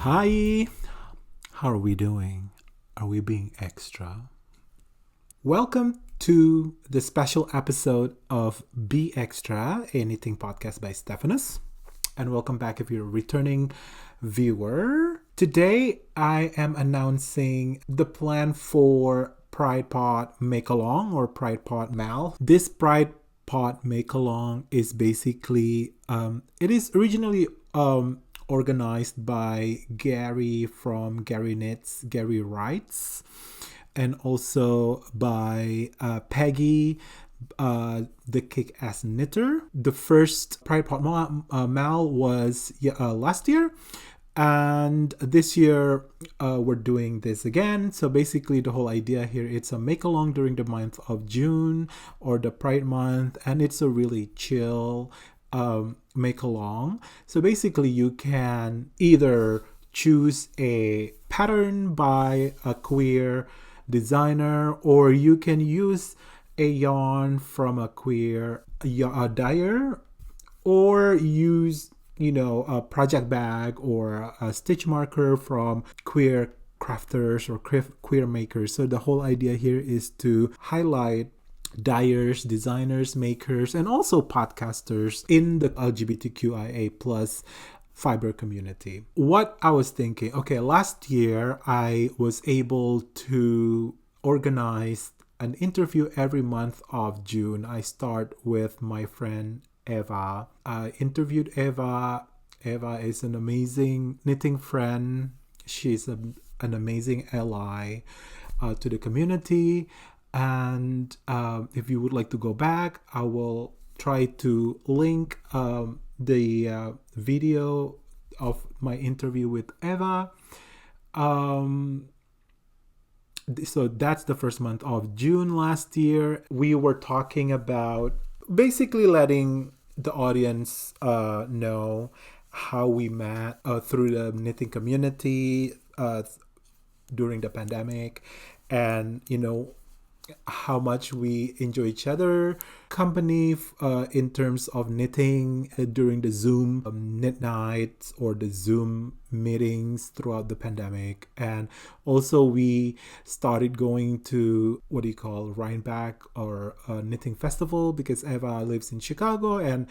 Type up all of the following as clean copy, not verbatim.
Hi, how are we doing? Are we being extra? Welcome to the special episode of Be Extra, a knitting podcast by Stephanus. And welcome back if you're a returning viewer. Today I am announcing the plan for Pride Pot Make Along or Pride Pot Mal. This Pride Pot Make Along is basically, it is originally organized by Gary from Gary Knits, Gary Writes, and also by Peggy, the Kick-Ass Knitter. The first Pride Pot Mal was last year, and this year we're doing this again. So basically the whole idea here, it's a make along during the month of June or the Pride month, and it's a really chill make along. So basically you can either choose a pattern by a queer designer, or you can use a yarn from a queer dyer, or use a project bag or a stitch marker from queer crafters or queer makers. So the whole idea here is to highlight dyers, designers, makers, and also podcasters in the LGBTQIA plus fiber community. What I was thinking, okay, last year I was able to organize an interview every month of June. I start with my friend Eva. I interviewed Eva. Eva is an amazing knitting friend. She's an amazing ally to the community. And if you would like to go back, I will try to link the video of my interview with Eva. So that's the first month of June last year. We were talking about basically letting the audience know how we met through the knitting community during the pandemic, and how much we enjoy each other company in terms of knitting during the Zoom knit nights or the Zoom meetings throughout the pandemic. And also we started going to Rhinebeck or knitting festival, because Eva lives in Chicago and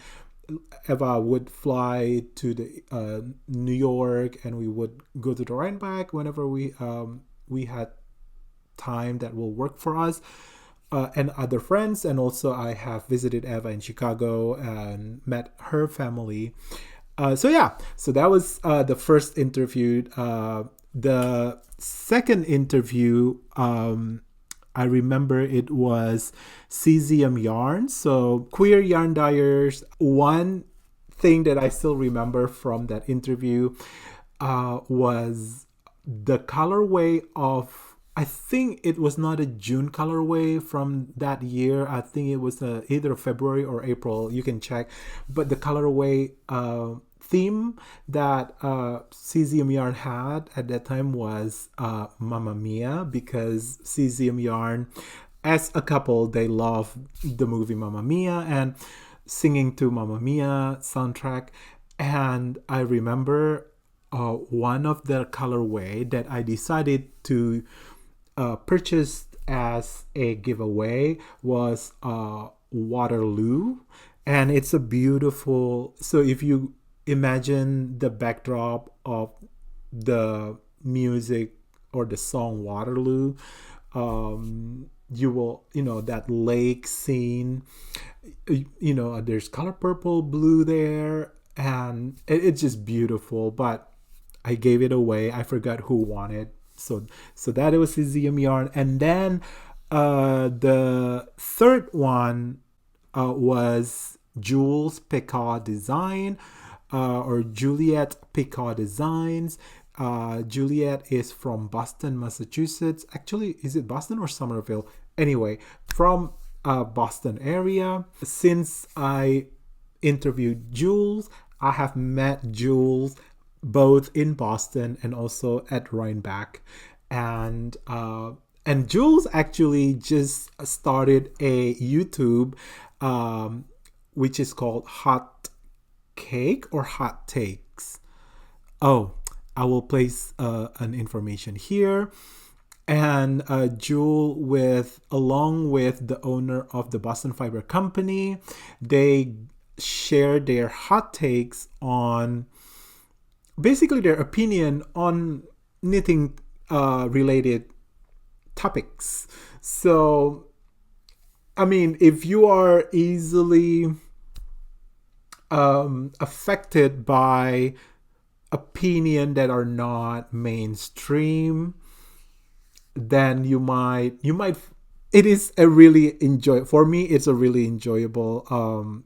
Eva would fly to the New York, and we would go to the Rhinebeck whenever we had time that will work for us, and other friends. And also I have visited Eva in Chicago and met her family. So that was the first interview. The second interview, I remember it was Cesium Yarn, so queer yarn dyers. One thing that I still remember from that interview was the colorway of, I think it was not a June colorway from that year. I think it was either February or April. You can check. But the colorway theme that Cesium Yarn had at that time was Mamma Mia, because Cesium Yarn, as a couple, they love the movie Mamma Mia and singing to Mamma Mia soundtrack. And I remember one of the colorway that I decided to purchase as a giveaway was Waterloo, and it's a beautiful, so if you imagine the backdrop of the music or the song Waterloo, you will that lake scene, there's color purple, blue there, and it's just beautiful. But I gave it away. I forgot who won it. So that it was Cesium Yarn. And then the third one was Jules Picard Design, or Juliet Picard Designs. Juliet is from Boston, Massachusetts. Actually, is it Boston or Somerville? Anyway, from Boston area. Since I interviewed Jules, I have met Jules both in Boston and also at Rhinebeck. And Jules actually just started a YouTube which is called Hot Cake or Hot Takes. Oh, I will place an information here. And Jewel, along with the owner of the Boston Fiber Company, they shared their hot takes on basically their opinion on knitting related topics. So, I mean, if you are easily affected by opinion that are not mainstream, then you might it is a really for me it's a really enjoyable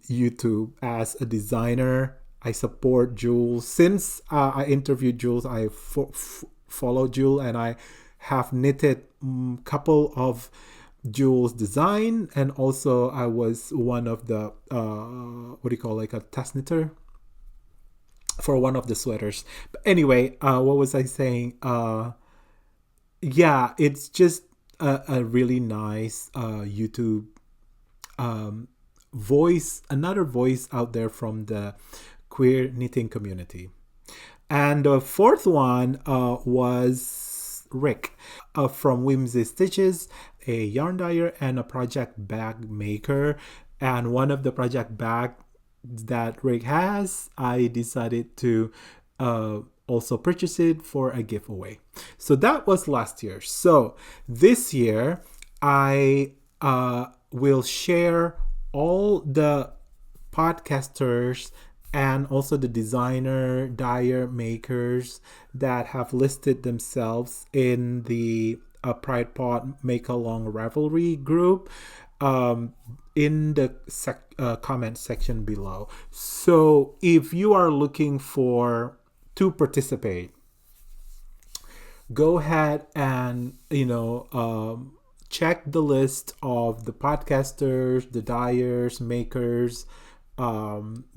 YouTube. As a designer, I support Jules. Since I interviewed Jules, I follow Jules, and I have knitted a couple of Jules design, and also I was one of the like a test knitter for one of the sweaters. But anyway, what was I saying? Yeah, it's just a really nice YouTube voice, another voice out there from the queer knitting community. And the fourth one was Rick from Whimsy Stitches, a yarn dyer and a project bag maker. And one of the project bag that Rick has, I decided to also purchase it for a giveaway. So that was last year. So this year, I will share all the podcasters and also the designer dyer makers that have listed themselves in the Pride Pod Make Along Ravelry group in the comment section below. So if you are looking to participate, go ahead and check the list of the podcasters, the dyers, makers,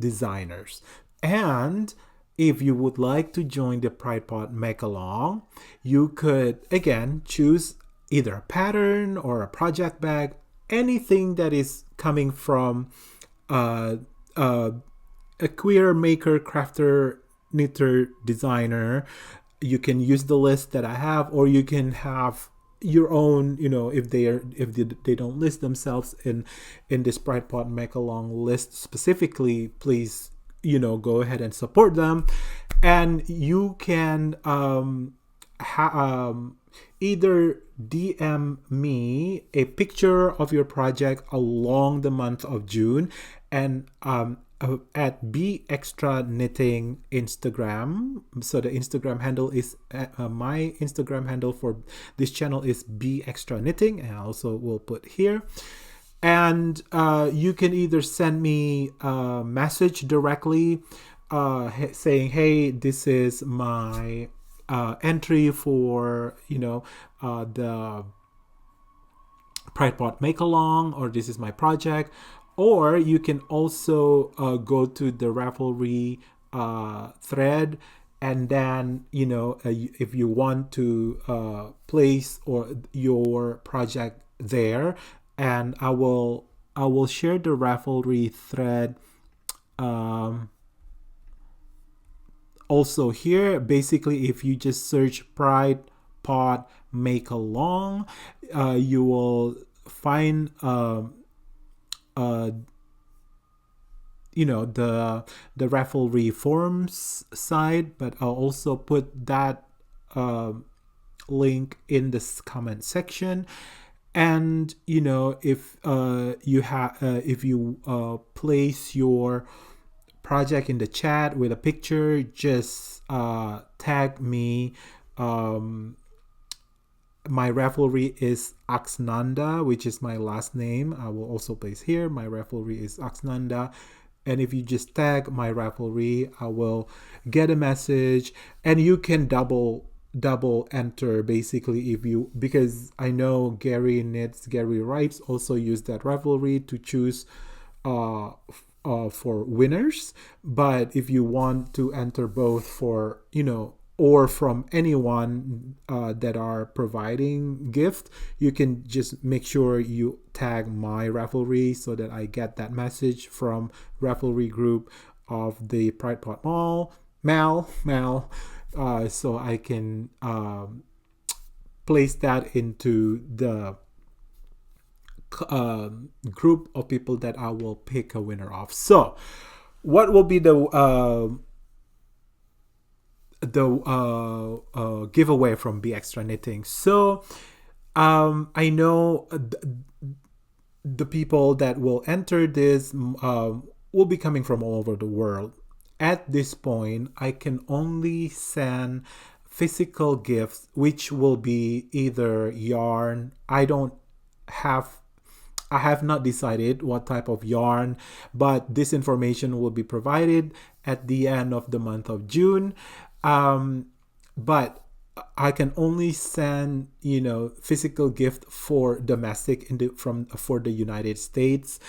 designers. And if you would like to join the Pride Pod Make Along, you could again choose either a pattern or a project bag, anything that is coming from a queer maker, crafter, knitter, designer. You can use the list that I have, or you can have your own, if they don't list themselves in this Pride Pod Make Along list specifically, please go ahead and support them. And you can either DM me a picture of your project along the month of June, and at beextraknitting Instagram. So the Instagram handle is my Instagram handle for this channel is beextraknitting, and I also will put here. And you can either send me a message directly saying, hey, this is my entry for the Pride Pod Make Along, or this is my project. Or you can also go to the Ravelry thread, and then if you want to place your project there, and I will share the Ravelry thread also here. Basically, if you just search Pride Pod Make Along, you will find the Ravelry forums site, but I'll also put that link in this comment section. And if you place your project in the chat with a picture, just tag me. My Ravelry is Axnanda, which is my last name. I will also place here. My Ravelry is Axnanda. And if you just tag my Ravelry, I will get a message, and you can double enter basically, because I know Gary writes also use that Ravelry to choose for winners. But if you want to enter both for or from anyone that are providing gift, you can just make sure you tag my Ravelry so that I get that message from Ravelry group of the Pride Pod Mal so I can place that into the group of people that I will pick a winner of. So what will be the giveaway from Be Extra Knitting? So I know the people that will enter this will be coming from all over the world. At this point, I can only send physical gifts, which will be either yarn. I have not decided what type of yarn, but this information will be provided at the end of the month of June. But I can only send, physical gift for domestic for the United States.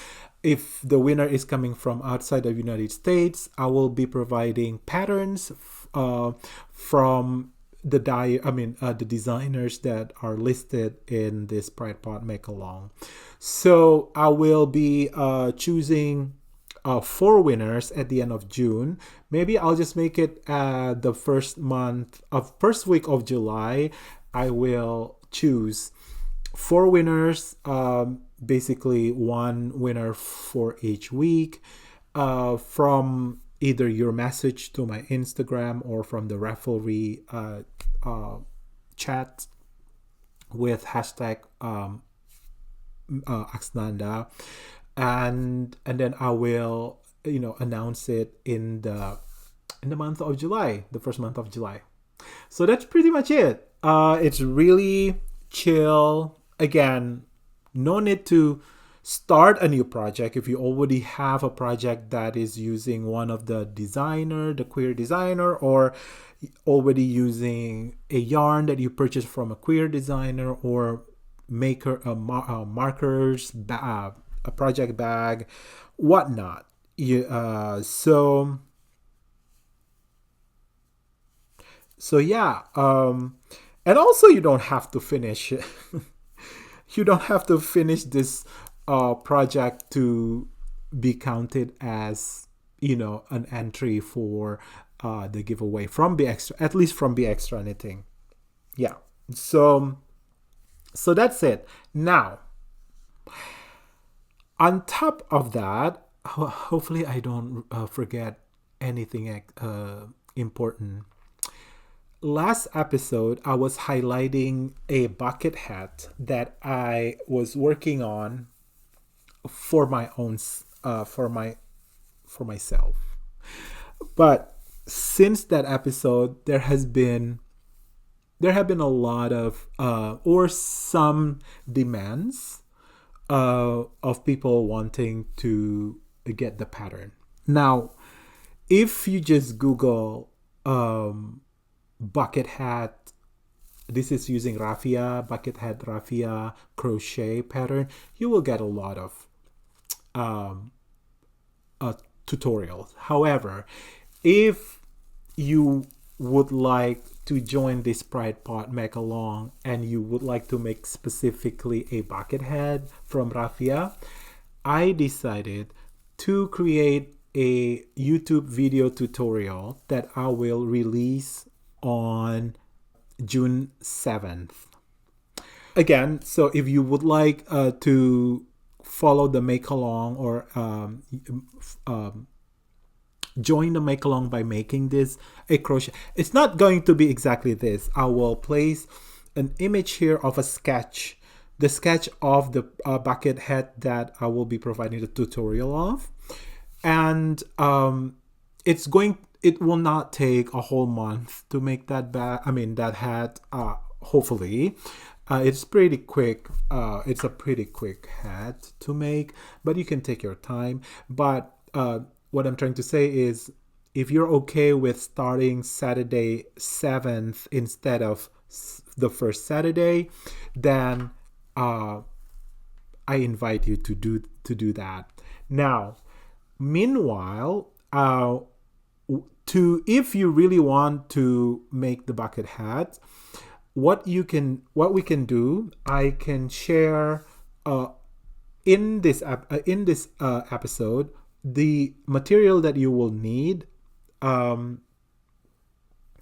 If the winner is coming from outside of the United States, I will be providing patterns from the the designers that are listed in this Pride Pot Make Along. So I will be choosing 4 winners at the end of June. Maybe I'll just make it the first week of July. I will choose 4 winners, basically 1 winner for each week, from either your message to my Instagram or from the ravelry chat with hashtag Axnanda, and then I will announce it in the month of July, the first month of July. So that's pretty much it. It's really chill. Again, no need to start a new project if you already have a project that is using one of the queer designer, or already using a yarn that you purchased from a queer designer, or maker markers, a project bag, whatnot. So yeah, and also you don't have to finish you don't have to finish this project to be counted as an entry for the giveaway from Be Extra, at least from Be Extra Knitting. Yeah, so that's it. Now, on top of that, hopefully I don't forget anything important. Last episode, I was highlighting a bucket hat that I was working on for my own, for myself. But since that episode, there have been a lot of or some demands of people wanting to get the pattern. Now, if you just Google bucket hat, this is using raffia, bucket hat raffia crochet pattern, you will get a lot of tutorials. However, if you would like to join this Pride Pot Make Along and you would like to make specifically a bucket hat from raffia, I decided to create a YouTube video tutorial that I will release on June 7th. Again, so if you would like to follow the Make Along, or join the Make Along by making this a crochet, it's not going to be exactly this. I will place an image here of a sketch, the sketch of the bucket hat that I will be providing the tutorial of, and it will not take a whole month to make that that hat. Hopefully, it's pretty quick. It's a pretty quick hat to make, but you can take your time. But what I'm trying to say is, if you're okay with starting Saturday 7th instead of the first Saturday, then I invite you to do that. Now, meanwhile, if you really want to make the bucket hat, what we can do, I can share in this episode the material that you will need.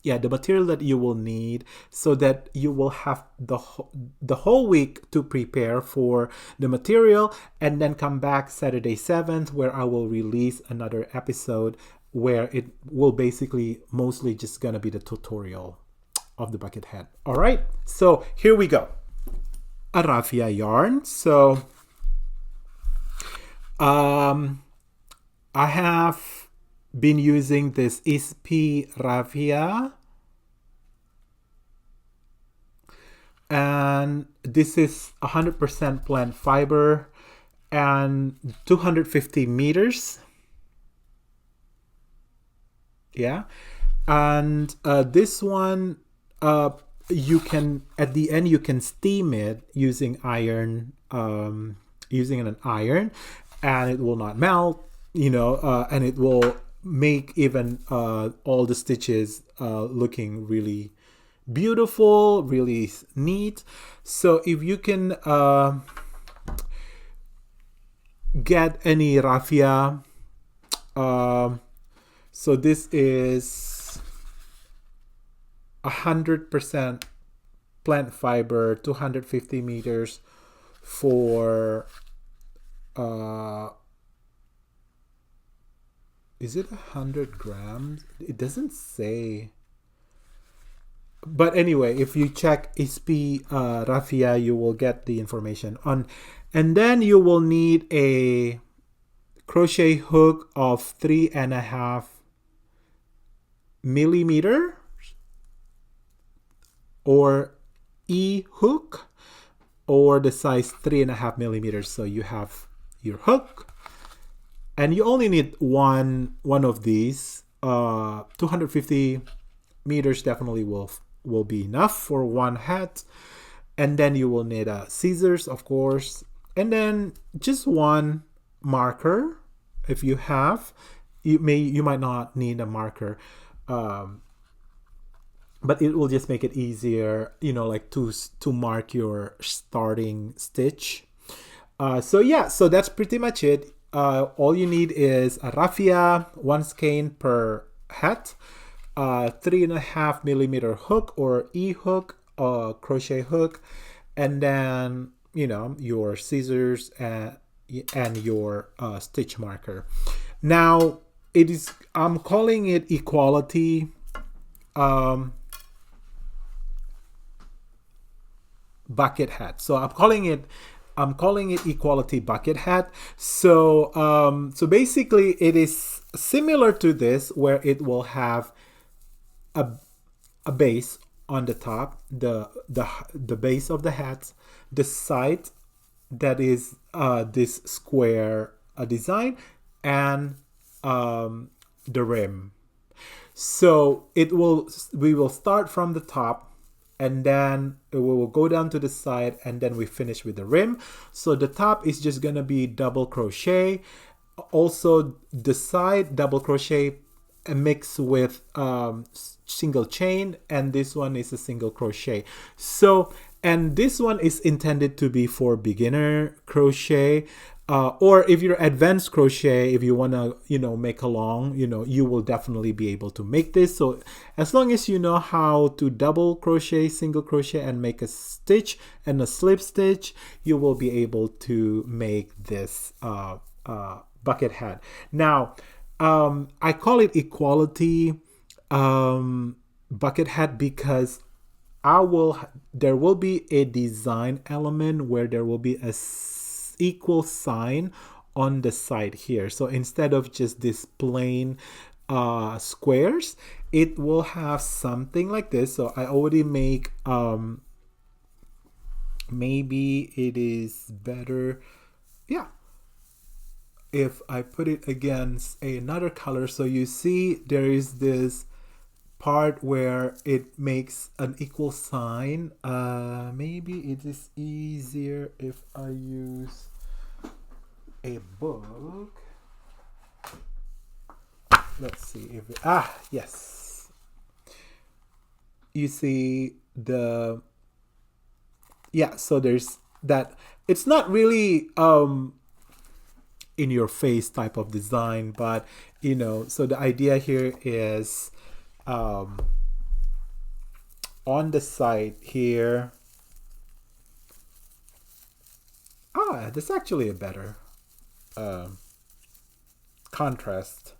yeah, the material that you will need, so that you will have the whole week to prepare for the material, and then come back Saturday 7th, where I will release another episode where it will basically mostly just gonna be the tutorial of the bucket hat. All right, so here we go. A raffia yarn. So I have been using this ISP raffia, and this is 100% plant fiber and 250 meters. Yeah, and this one, you can, at the end, you can steam it using iron, using an iron, and it will not melt, you know, and it will make even all the stitches looking really beautiful, really neat. So if you can get any raffia, so this is 100% plant fiber, 250 meters for is it 100 grams? It doesn't say. But anyway, if you check ISP raffia, you will get the information on. And then you will need a crochet hook of 3.5 millimeters or E hook, or the size 3.5 millimeters. So you have your hook, and you only need one of these. 250 meters definitely will be enough for one hat. And then you will need scissors, of course, and then just one marker. If you have, you might not need a marker, but it will just make it easier, you know, like to mark your starting stitch. So yeah, so that's pretty much it. All you need is a raffia, 1 skein per hat, 3.5 millimeter hook or E hook, crochet hook, and then, you know, your scissors and your stitch marker. Now I'm calling it equality bucket hat. So I'm calling it equality bucket hat. So so basically it is similar to this, where it will have a base on the top, the base of the hat, the side that is this square design, and the rim. So we will start from the top, and then we will go down to the side, and then we finish with the rim. So the top is just gonna be double crochet. Also the side double crochet mixed with single chain, and this one is a single crochet. So, and this one is intended to be for beginner crochet, or if you're advanced crochet, if you want to, you know, make along, you know, you will definitely be able to make this. So as long as you know how to double crochet, single crochet, and make a stitch and a slip stitch, you will be able to make this bucket hat. Now I call it equality bucket hat because there will be a design element where there will be a equal sign on the side here. So instead of just this plain squares, it will have something like this. So I already make maybe it is better, yeah, if I put it against another color. So you see there is this part where it makes an equal sign. Maybe it is easier if I use a book. Let's see if yes, you see so there's that. It's not really in your face type of design, but you know, so the idea here is on the side here, that's actually a better contrast.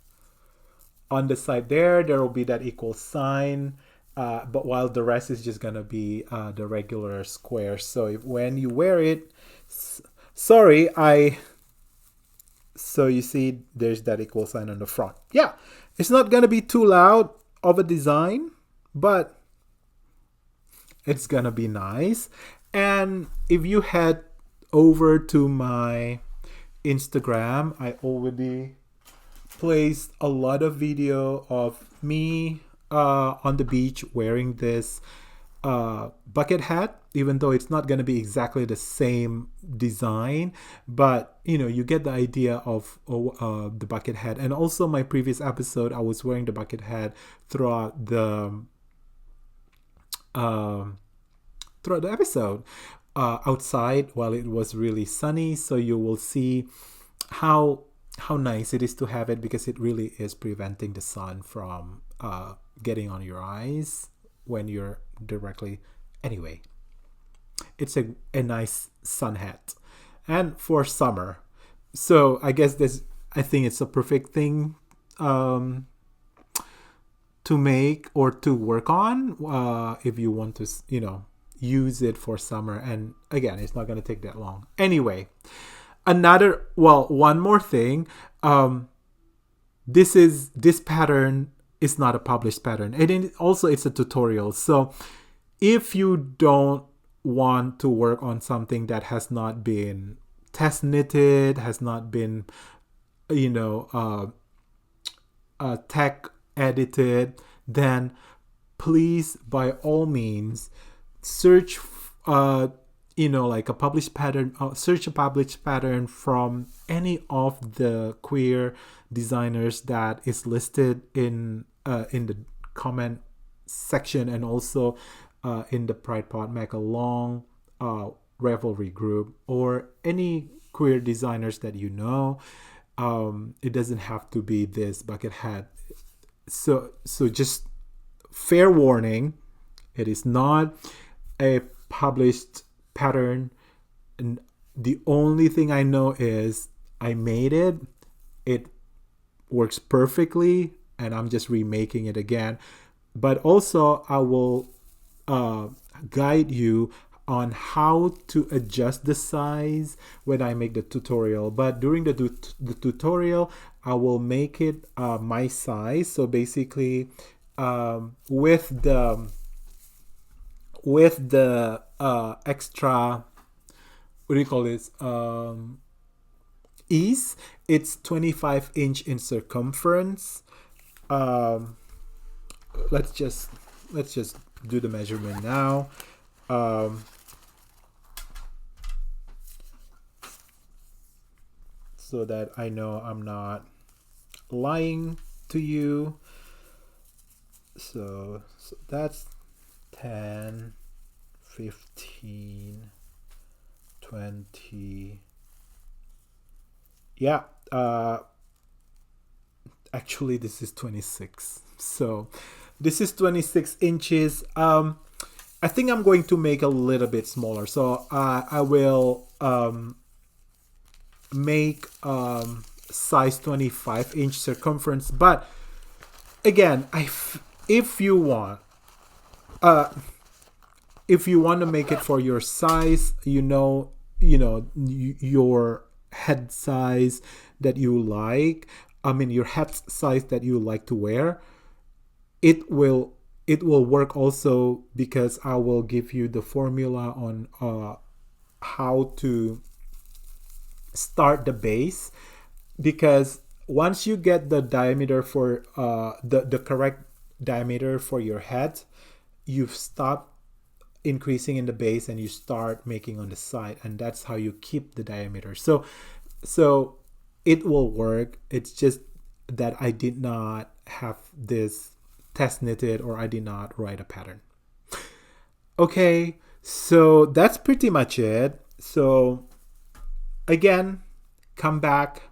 On the side there will be that equal sign, but while the rest is just gonna be the regular square. So when you wear it, so you see there's that equal sign on the front. Yeah, it's not gonna be too loud of a design, but it's gonna be nice. And if you head over to my Instagram, I already placed a lot of video of me on the beach wearing this bucket hat, even though it's not going to be exactly the same design, but you get the idea of the bucket hat. And also my previous episode, I was wearing the bucket hat throughout the episode outside while it was really sunny, so you will see how nice it is to have it, because it really is preventing the sun from getting on your eyes when you're directly. Anyway, it's a nice sun hat, and for summer. So I guess I think it's a perfect thing to make or to work on if you want to use it for summer. And again, it's not going to take that long. Anyway, one more thing. This pattern is not a published pattern, and also it's a tutorial. So if you don't want to work on something that has not been test knitted, has not been tech edited, then please, by all means, search like a published pattern, search a published pattern from any of the queer designers that is listed in the comment section, and also in the Pride Pot Make Along Ravelry group, or any queer designers that it doesn't have to be this bucket hat. So just fair warning, it is not a published pattern, and the only thing I know is I made it works perfectly, and I'm just remaking it again. But also I will guide you on how to adjust the size when I make the tutorial. But during the tutorial, I will make it my size. So basically, with the extra, what do you call this, ease, it's 25 inch in circumference. Let's just do the measurement now. So that I know I'm not lying to you. So that's 10, 15, 20. Yeah, actually this is 26. So this is 26 inches. I think I'm going to make a little bit smaller. So I will make size 25 inch circumference. But again, if you want to make it for your size, your head size that you like, your head size that you like to wear, it will work also, because I will give you the formula on how to start the base. Because once you get the diameter for the correct diameter for your head, you stop increasing in the base and you start making on the side, and that's how you keep the diameter. So it will work. It's just that I did not have this test knitted, or I did not write a pattern. Okay, so that's pretty much it. So again, come back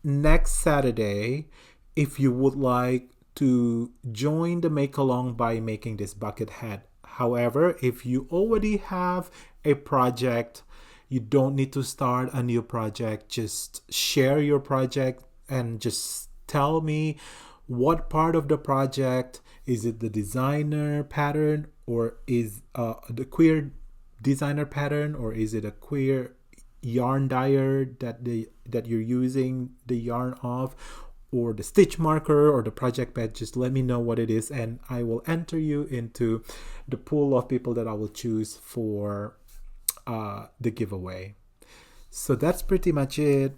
next Saturday if you would like to join the make along by making this bucket hat. However, if you already have a project, you don't need to start a new project. Just share your project and just tell me what part of the project. Is it the designer pattern, or is the queer designer pattern, or is it a queer yarn dyer that you're using the yarn of, or the stitch marker, or the project pad? Just let me know what it is, and I will enter you into the pool of people that I will choose for the giveaway. So that's pretty much it.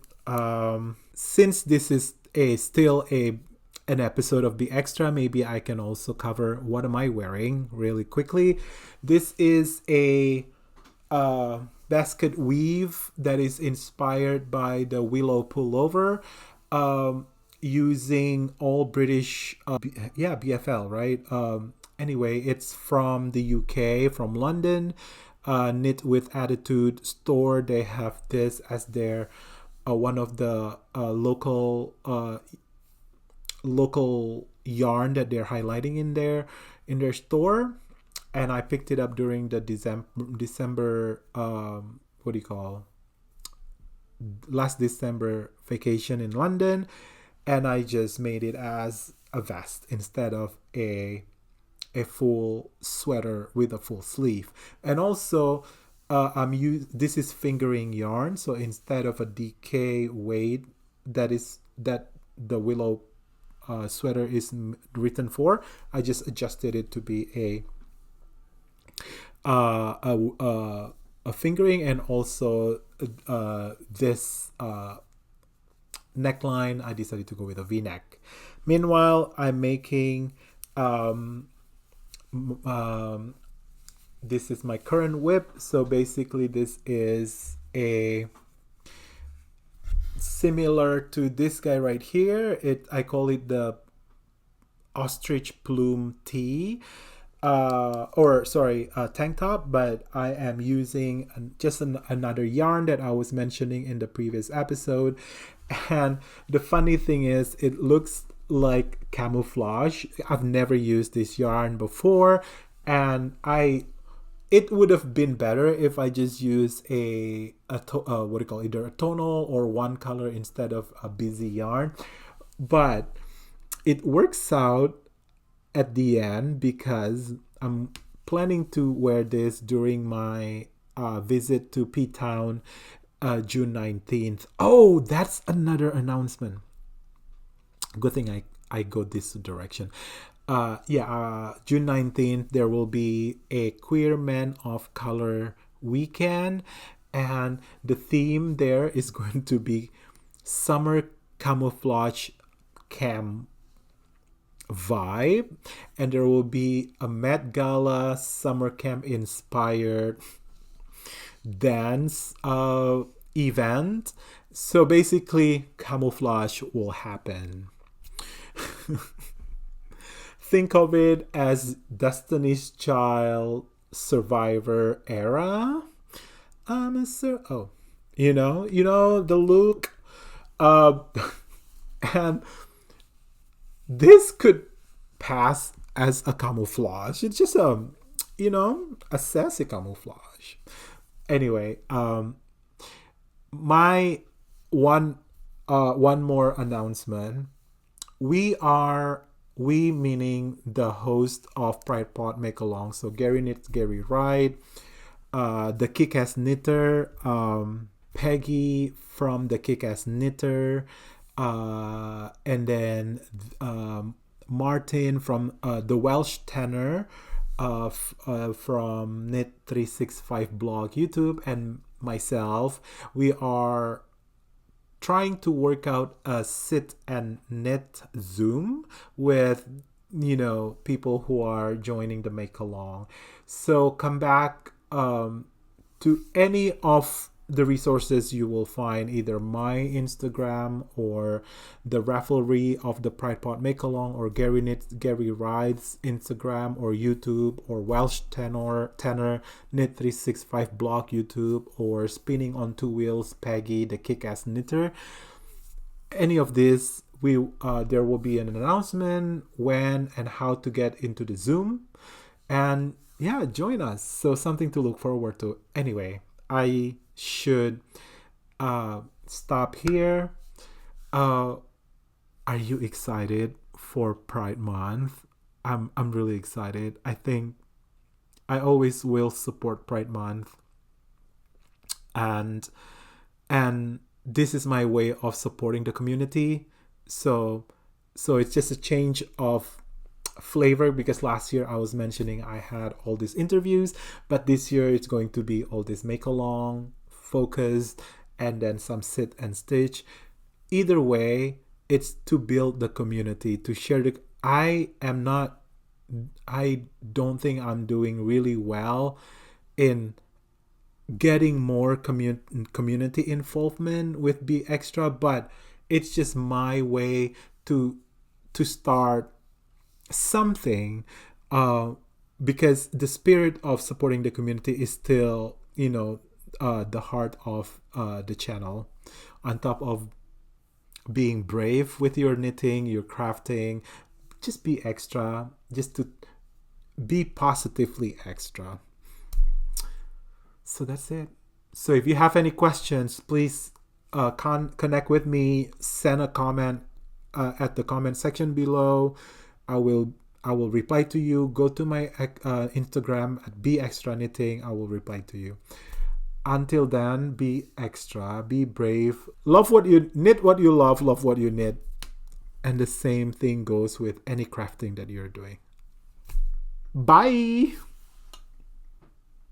Since this is still an episode of Be Extra, maybe I can also cover what am I wearing really quickly. This is a basket weave that is inspired by the willow pullover, using all British BFL, right? Anyway, it's from the UK, from London. Knit with Attitude store. They have this as their one of the local yarn that they're highlighting in their store, and I picked it up during the December last December vacation in London, and I just made it as a vest instead of a full sweater with a full sleeve. And also this is fingering yarn, so instead of a DK weight that the willow sweater is written for, I just adjusted it to be a fingering, and also this neckline I decided to go with a V-neck. Meanwhile, I'm making this is my current whip. So basically this is a similar to this guy right here. I call it the ostrich plume tee, tank top, but I am using just another yarn that I was mentioning in the previous episode. And the funny thing is, it looks like camouflage. I've never used this yarn before, and it would have been better if I just use either a tonal or one color instead of a busy yarn. But it works out at the end because I'm planning to wear this during my visit to P-Town June 19th. Oh, that's another announcement. Good thing I go this direction. June 19th, there will be a Queer Men of Color weekend, and the theme there is going to be summer camouflage camp vibe, and there will be a Met Gala summer camp inspired dance event. So basically, camouflage will happen. Think of it as Destiny's Child Survivor era. You know the look. And this could pass as a camouflage. It's just a sassy camouflage. Anyway, my one more announcement. We meaning the host of Pride Pot Make Along. So Gary Knits, Gary Wright, the Kick-Ass Knitter, Peggy from the Kick-Ass Knitter, and then Martin from the Welsh Tenor from Knit 365 blog YouTube, and myself. We are trying to work out a sit and knit Zoom with people who are joining the make along. So come back to any of the resources you will find, either my Instagram or the ravelry of the Pride Pot Make Along, or Gary Knits, Gary Rides Instagram or YouTube, or Welsh Tenor Knit 365 blog YouTube, or Spinning on Two Wheels Peggy the Kick-Ass Knitter. Any of this there will be an announcement when and how to get into the Zoom, and yeah, join us. So something to look forward to. Anyway, I should stop here. Are you excited for Pride Month? I'm really excited. I think I always will support Pride Month, and this is my way of supporting the community. So it's just a change of flavor, because last year I was mentioning I had all these interviews, but this year it's going to be all this make along focused, and then some sit and stitch. Either way, it's to build the community, to share the I don't think I'm doing really well in getting more community involvement with Be Extra, but it's just my way to start something, because the spirit of supporting the community is still, the heart of the channel, on top of being brave with your knitting, your crafting. Just be extra, just to be positively extra. So that's it. So if you have any questions, please connect with me. Send a comment at the comment section below. I will reply to you. Go to my Instagram at beextraknitting. I will reply to you. Until then, be extra, be brave. Love what you knit, what you love what you knit. And the same thing goes with any crafting that you're doing. Bye.